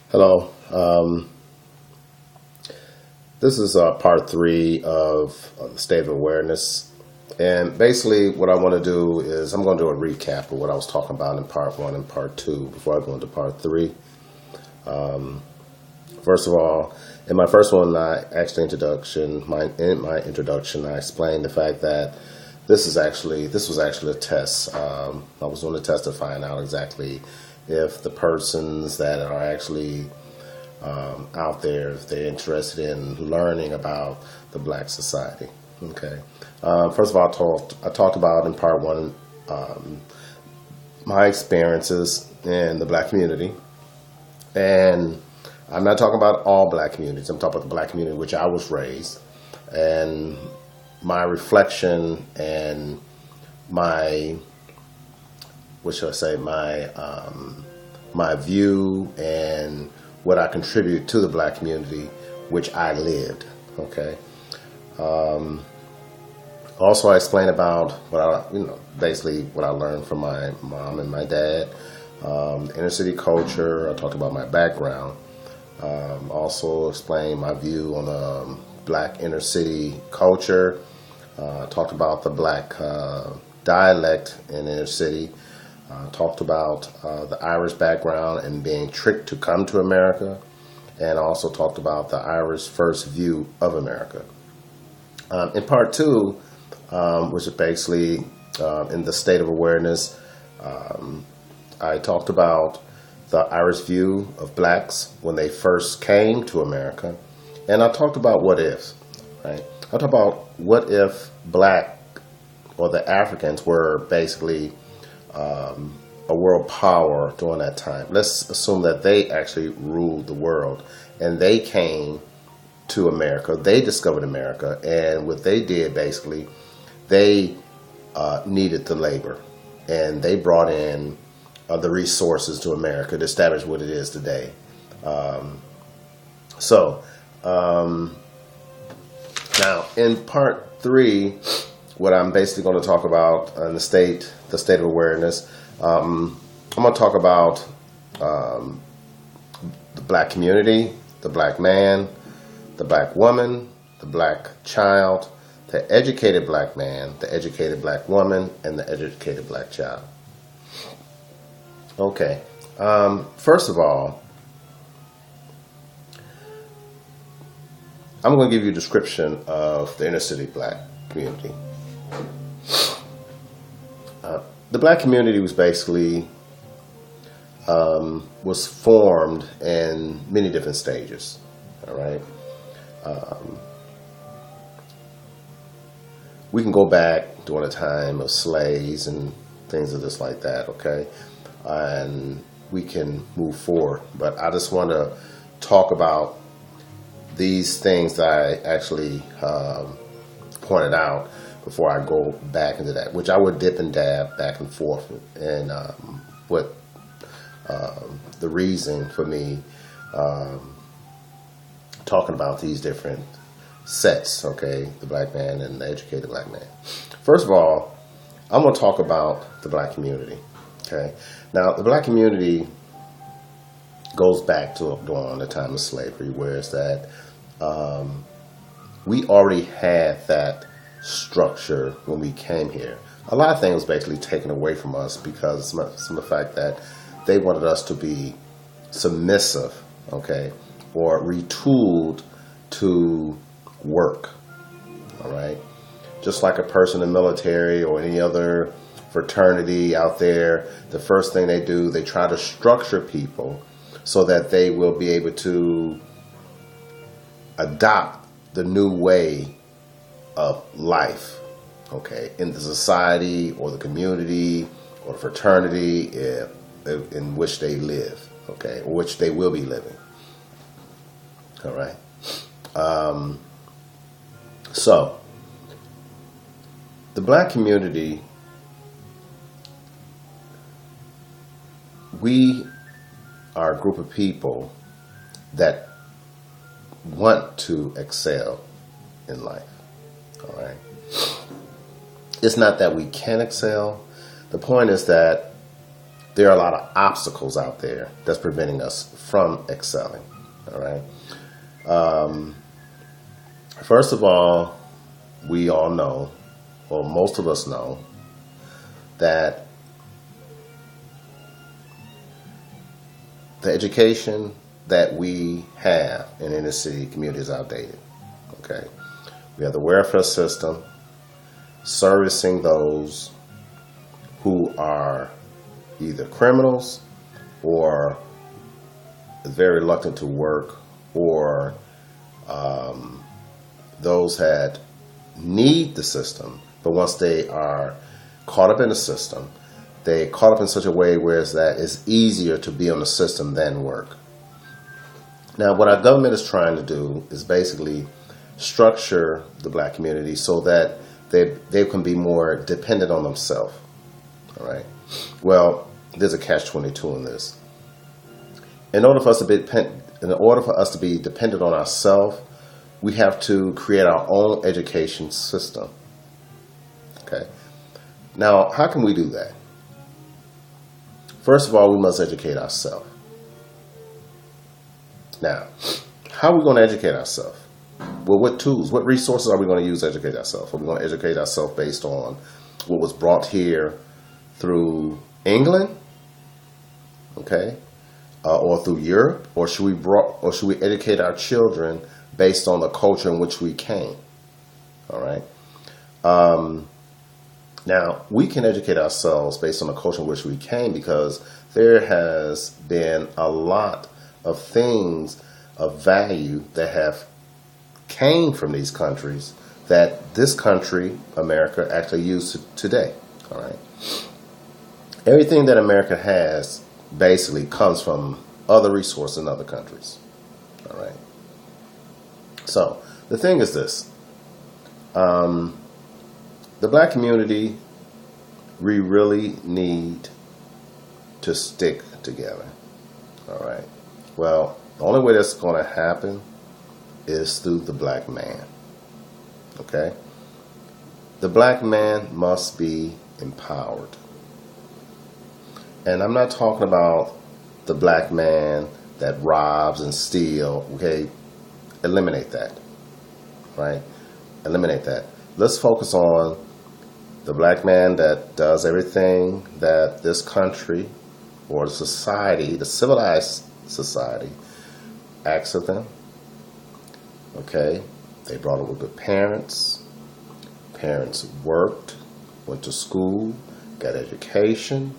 Hello. This is part three of the state of awareness. And basically, what I want to do is I'm going to do a recap of what I was talking about in part one and part two before I go into part three. First of all, in my first one, in my introduction, I explained the fact that this was actually a test. I was doing a test to find out exactly if the persons that are actually out there, if they're interested in learning about the black society. Okay. First of all, I talked about in part one my experiences in the black community, and I'm not talking about all black communities. I'm talking about the black community in which I was raised, and my reflection and my, what should I say, my view and what I contribute to the black community which I lived. Okay. Also, I explain about basically what I learned from my mom and my dad, inner city culture. I talked about my background. Also explained my view on the black inner city culture. Talked about the black dialect in inner city. Talked about the Irish background and being tricked to come to America, and also talked about the Irish first view of America. In part two, which is basically in the state of awareness, I talked about the Irish view of blacks when they first came to America, and I talked about what ifs. Right? I talked about what if black or the Africans were basically a world power during that time. Let's assume that they actually ruled the world and they came to America. They discovered America, and what they did basically, they needed the labor, and they brought in the resources to America to establish what it is today. Now in part three, what I'm basically going to talk about in the state of awareness, I'm going to talk about the black community, the black man, the black woman, the black child, the educated black man, the educated black woman, and the educated black child. Okay. First of all, I'm going to give you a description of the inner city black community. The black community was basically was formed in many different stages. All right. We can go back during the time of slaves and things of this like that. Okay, and we can move forward. But I just want to talk about these things that I actually pointed out before I go back into that, which I would dip and dab back and forth, and what the reason for me talking about these different sets, okay, the black man and the educated black man. First of all, I'm going to talk about the black community, okay? Now, the black community goes back to during the time of slavery, whereas that we already had that structure when we came here. A lot of things was basically taken away from us because some of the fact that they wanted us to be submissive, okay, or retooled to work, all right? Just like a person in the military or any other fraternity out there, the first thing they do, they try to structure people so that they will be able to adopt the new way of life, okay, in the society or the community or the fraternity in which they live, okay, or which they will be living. All right. So the black community, we are a group of people that want to excel in life. All right. It's not that we can excel. The point is that there are a lot of obstacles out there that's preventing us from excelling. All right. First of all, we all know, or most of us know, that the education that we have in inner city community is outdated. Okay. We have the welfare system servicing those who are either criminals or very reluctant to work, or those that need the system, but once they are caught up in the system, they caught up in such a way where it's easier to be on the system than work. Now, what our government is trying to do is basically structure the black community so that they can be more dependent on themselves. All right. Well, there's a catch-22 in this. In order for us to be dependent on ourselves, we have to create our own education system. Okay. Now, how can we do that? First of all, we must educate ourselves. Now, how are we going to educate ourselves? Well, what tools, what resources are we going to use to educate ourselves? Are we going to educate ourselves based on what was brought here through England, okay, or through Europe, or should we educate our children based on the culture in which we came? All right. Now, we can educate ourselves based on the culture in which we came because there has been a lot of things of value that have came from these countries that this country, America, actually uses today. All right. Everything that America has basically comes from other resources in other countries. All right. So the thing is this. The black community, we really need to stick together. All right. Well, the only way that's going to happen is through the black man. Okay? The black man must be empowered. And I'm not talking about the black man that robs and steals. Okay? Eliminate that. Right? Eliminate that. Let's focus on the black man that does everything that this country or the society, the civilized society, asks of them. Okay? They brought up with good parents. Parents worked, went to school, got education,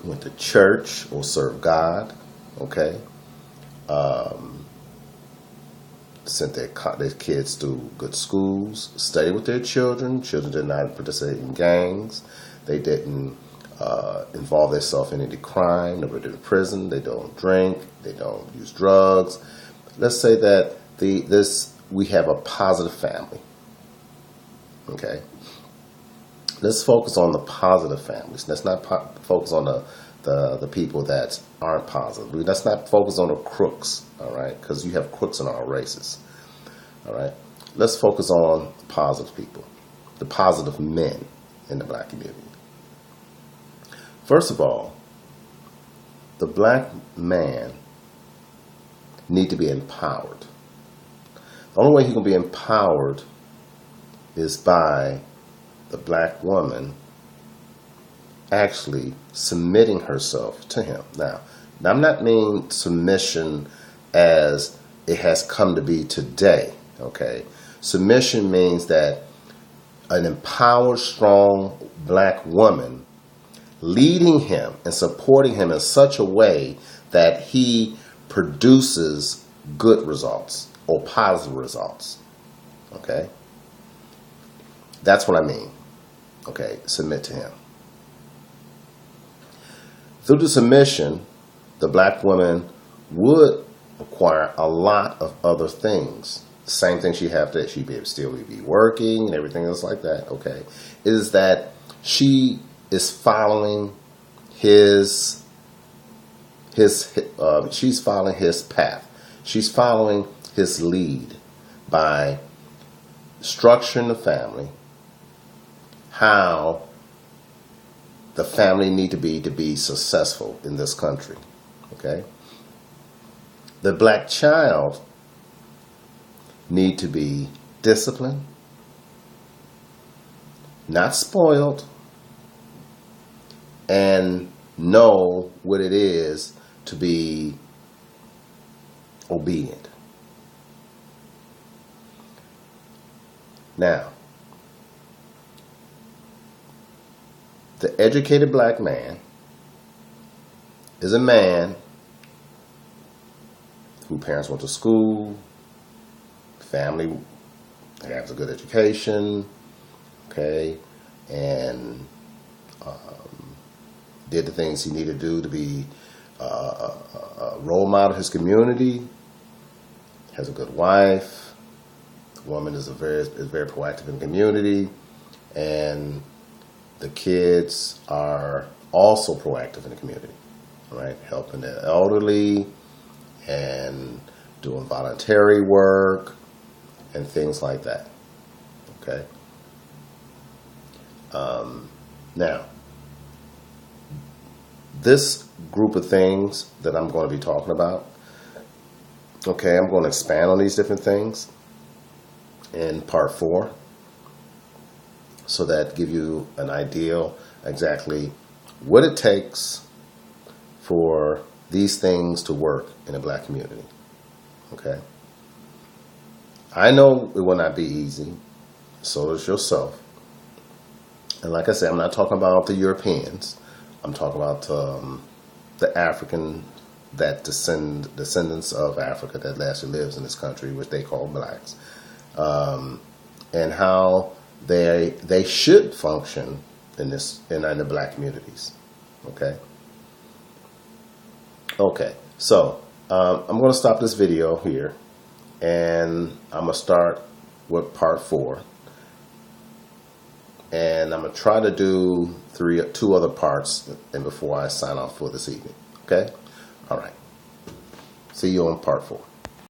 went to church or served God. Okay? Sent their kids through good schools, studied with their children. Children did not participate in gangs. They didn't involve themselves in any crime. Never did in prison. They don't drink. They don't use drugs. Let's say that we have a positive family. Okay. Let's focus on the positive families. Let's not focus on the people that aren't positive. Let's not focus on the crooks, all right? Because you have crooks in all races, all right? Let's focus on the positive people, the positive men in the black community. First of all, the black man need to be empowered. The only way he can be empowered is by the black woman actually submitting herself to him. Now I'm not meaning submission as it has come to be today, okay? Submission means that an empowered, strong black woman leading him and supporting him in such a way that he produces good results or positive results, okay? That's what I mean, okay? Submit to him. Through the submission, the black woman would acquire a lot of other things. The same thing she'd be still be working and everything else like that, okay? Is that she is following she's following his path. She's following his lead by structuring the family, how the family need to be successful in this country. Okay? The black child need to be disciplined, not spoiled, and know what it is to be obedient. Now, the educated black man is a man whose parents went to school, family has a good education, okay, and did the things he needed to do to be a role model of his community, has a good wife, the woman is very proactive in the community, and the kids are also proactive in the community, right? Helping the elderly and doing voluntary work and things like that, okay? Now, this group of things that I'm going to be talking about, okay, I'm going to expand on these different things in part 4 so that give you an idea exactly what it takes for these things to work in a black community, okay? I know it will not be easy, so does yourself. And like I said, I'm not talking about the Europeans. I'm talking about the African, descendants of Africa that actually lives in this country, which they call blacks, and how they should function in the black communities. Okay. Okay. So I'm going to stop this video here, and I'm going to start with part 4. And I'm going to try to do 2 other parts and before I sign off for this evening. Okay? All right. See you on part 4.